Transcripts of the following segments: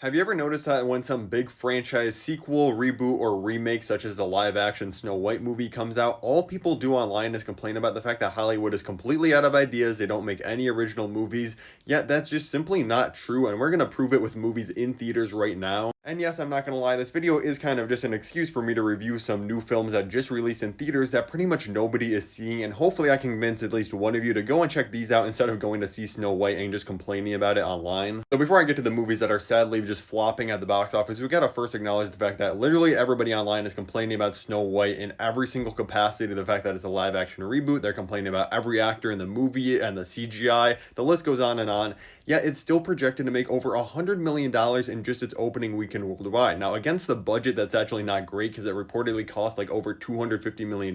Have you ever noticed that when some big franchise sequel, reboot, or remake, such as the live action Snow White movie, comes out, all people do online is complain about the fact that Hollywood is completely out of ideas, they don't make any original movies, yet that's just simply not true, and we're gonna prove it with movies in theaters right now. And yes, I'm not gonna lie, this video is kind of just an excuse for me to review some new films that just released in theaters that pretty much nobody is seeing, and hopefully I can convince at least one of you to go and check these out instead of going to see Snow White and just complaining about it online. So before I get to the movies that are sadly just flopping at the box office, we gotta first acknowledge the fact that literally everybody online is complaining about Snow White in every single capacity. The fact that it's a live action reboot, they're complaining about every actor in the movie and the CGI, the list goes on and on. Yet it's still projected to make over $100 million in just its opening weekend worldwide. Now, against the budget, that's actually not great because it reportedly cost like over $250 million,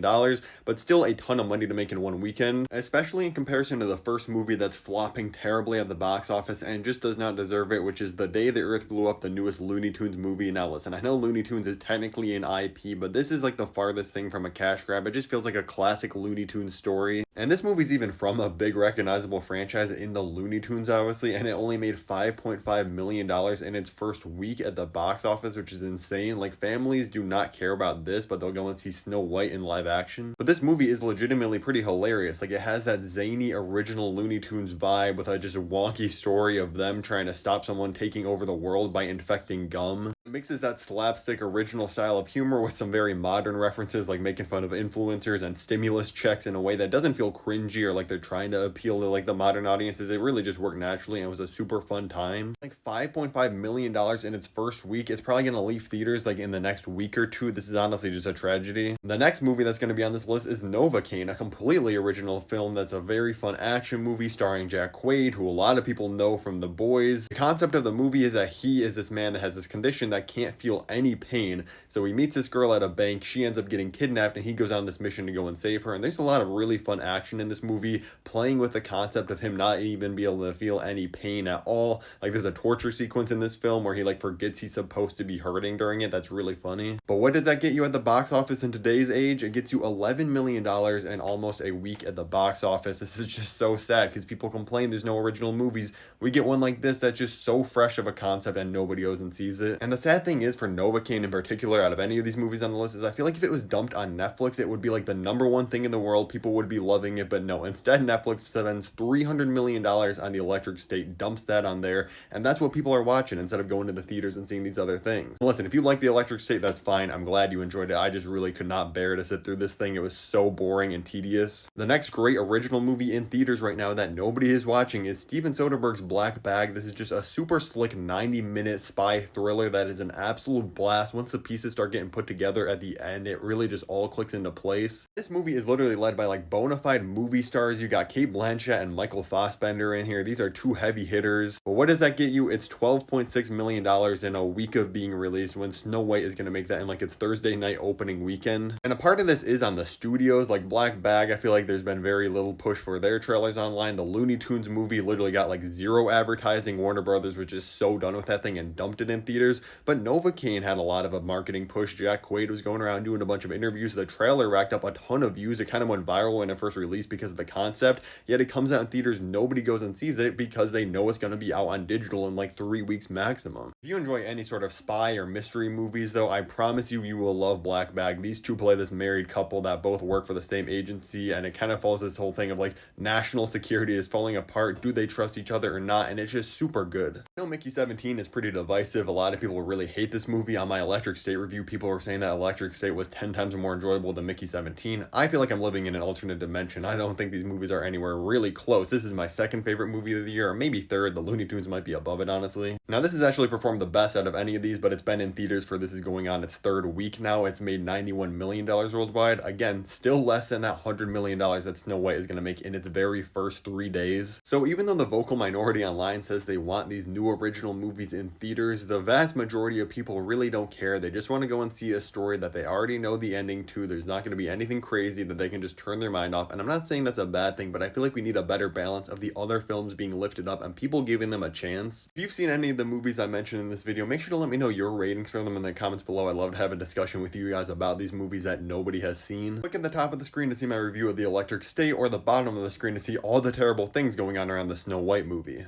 but still a ton of money to make in one weekend, especially in comparison to the first movie that's flopping terribly at the box office and just does not deserve it, which is The Day the Earth Blew Up, the newest Looney Tunes movie. Now, listen, I know Looney Tunes is technically an IP, but this is like the farthest thing from a cash grab. It just feels like a classic Looney Tunes story. And this movie's even from a big recognizable franchise in the Looney Tunes, obviously, and it only made $5.5 million in its first week at the box office, which is insane. Like, families do not care about this, but they'll go and see Snow White in live action. But this movie is legitimately pretty hilarious. Like, it has that zany original Looney Tunes vibe with a just wonky story of them trying to stop someone taking over the world by infecting gum. It mixes that slapstick original style of humor with some very modern references, like making fun of influencers and stimulus checks in a way that doesn't feel cringy or like they're trying to appeal to like the modern audiences. It really just worked naturally and it was a super fun time. Like $5.5 million in its first week. It's probably gonna leave theaters like in the next week or two. This is honestly just a tragedy. The next movie that's gonna be on this list is Novocaine, a completely original film that's a very fun action movie starring Jack Quaid, who a lot of people know from The Boys. The concept of the movie is that he is this man that has this condition that can't feel any pain. So he meets this girl at a bank, she ends up getting kidnapped, and he goes on this mission to go and save her. And there's a lot of really fun action in this movie, playing with the concept of him not even be able to feel any pain at all. Like, there's a torture sequence in this film where he like forgets he's supposed to be hurting during it. That's really funny. But what does that get you at the box office in today's age? It gets you $11 million in almost a week at the box office. This is just so sad because people complain there's no original movies. We get one like this that's just so fresh of a concept and nobody goes and sees it. And the sad thing is, for Novocaine in particular, out of any of these movies on the list, is I feel like if it was dumped on Netflix, it would be like the #1 thing in the world. People would be loving it, but no. Instead, Netflix spends $300 million on The Electric State, dumps that on there, and that's what people are watching instead of going to the theaters and seeing these other things. Listen, if you like The Electric State, that's fine. I'm glad you enjoyed it. I just really could not bear to sit through this thing. It was so boring and tedious. The next great original movie in theaters right now that nobody is watching is Steven Soderbergh's Black Bag. This is just a super slick 90-minute spy thriller that is an absolute blast. Once the pieces start getting put together at the end, it really just all clicks into place. This movie is literally led by like bona fide movie stars. You got Cate Blanchett and Michael Fassbender in here. These are two heavy hitters. But what does that get you? It's $12.6 million in a week of being released, when Snow White is going to make that in like its Thursday night opening weekend. And a part of this is on the studios. Like Black Bag, I feel like there's been very little push for their trailers online. The Looney Tunes movie literally got like zero advertising. Warner Brothers was just so done with that thing and dumped it in theaters. But Novocaine had a lot of a marketing push. Jack Quaid was going around doing a bunch of interviews. The trailer racked up a ton of views. It kind of went viral when it first released because of the concept, yet it comes out in theaters, nobody goes and sees it because they know it's going to be out on digital in like 3 weeks maximum. If you enjoy any sort of spy or mystery movies though, I promise you, you will love Black Bag. These two play this married couple that both work for the same agency, and it kind of follows this whole thing of like national security is falling apart. Do they trust each other or not? And it's just super good. I know Mickey 17 is pretty divisive. A lot of people really hate this movie. On my Electric State review, people were saying that Electric State was 10 times more enjoyable than Mickey 17. I feel like I'm living in an alternate dimension. I don't think these movies are anywhere really close. This is my second favorite movie of the year, or maybe third. The Looney Tunes might be above it, honestly. Now, this has actually performed the best out of any of these, but it's been in theaters for, this is going on its third week now. It's made $91 million worldwide. Again, still less than that $100 million that Snow White is going to make in its very first 3 days. So even though the vocal minority online says they want these new original movies in theaters, the vast majority of people really don't care. They just want to go and see a story that they already know the ending to. There's not going to be anything crazy that they can just turn their mind off. And I'm not saying that's a bad thing, but I feel like we need a better balance of the other films being lifted up and people giving them a chance. If you've seen any of the movies I mentioned in this video, make sure to let me know your ratings for them in the comments below. I'd love to have a discussion with you guys about these movies that nobody has seen. Click at the top of the screen to see my review of The Electric State, or the bottom of the screen to see all the terrible things going on around the Snow White movie.